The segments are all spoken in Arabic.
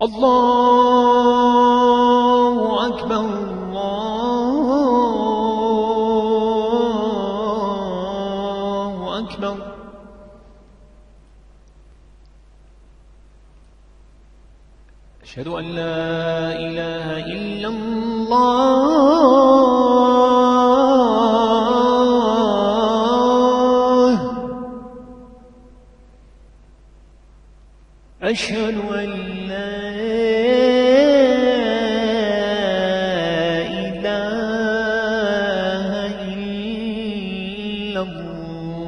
الله أكبر الله أكبر. أشهد أن لا إله إلا الله. أشهد أن لا إله إلا الله.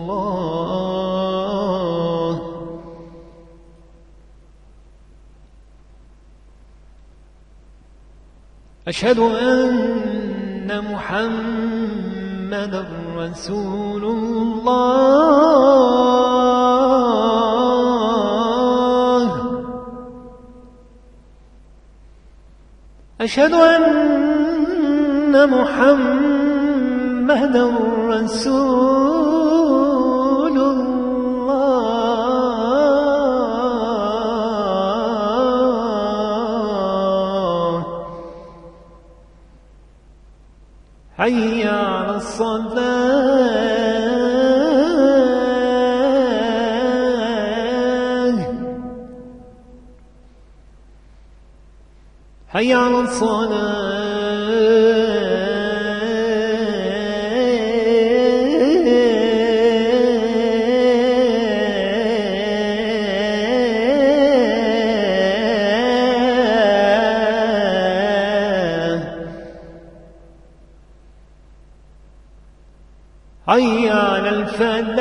أشهد أن محمدًا رسول الله. أشهد أن محمدًا رسول الله. حي على الصلاة. حي على الصلاة. حي على الفلاح.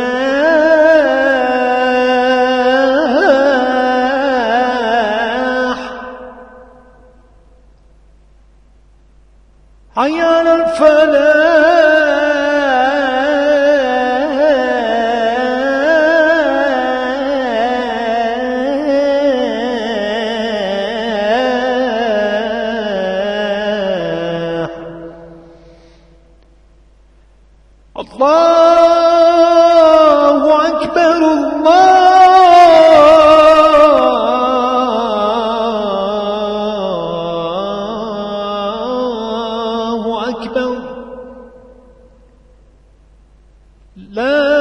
حي على الفلاح. الله أكبر الله أكبر. لا